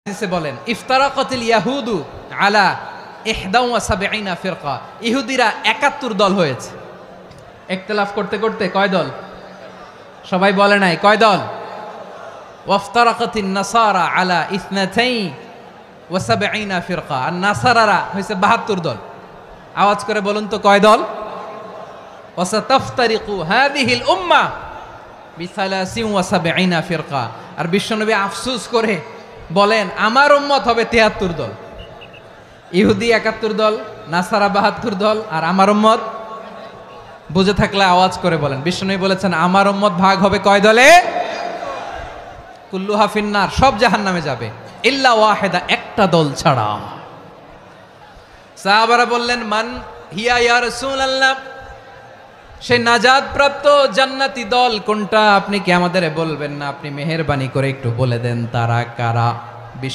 হাদিসে বলেন ইফতারাকাতিল ইয়াহুদু আলা 71 ফিরকা, ইহুদিরা 71 দল হয়েছে। ইখতিলাফ করতে করতে কয় দল? সবাই বলে নাই কয় দল? ওয়াফতারাকাতিন নাসারা আলা 72 ফিরকা, আর নাসারারা হইছে 72 দল। আওয়াজ করে বলুন তো কয় দল? ওয়াসাতাফতারিকু হাদিহিল উম্মাহ বি73 ফিরকা। আর বিশ্বনবী আফসোস করে বলেন আমার উম্মত হবে 73 দল। ইহুদি 71 দল, নাসারা 72 দল, আর আমার উম্মত। বুঝে থাকলে আওয়াজ করে বলেন। বিশ্বনবী বলেছেন আমার উম্মত ভাগ হবে কয় দলে? কুল্লুহা ফিন্নার, সব জাহান্নামে যাবে, ইল্লা ওয়াহিদা, একটা দল ছাড়া। সাহাবারা বললেন মান হিয়া ইয়া রাসূলুল্লাহ, সেই নাজাত প্রাপ্ত জান্নাতি দল কোনটা? আপনি কি আমাদের বলবেন না? আপনি মেহেরবানি করে একটু বলে দেন তারা কারা।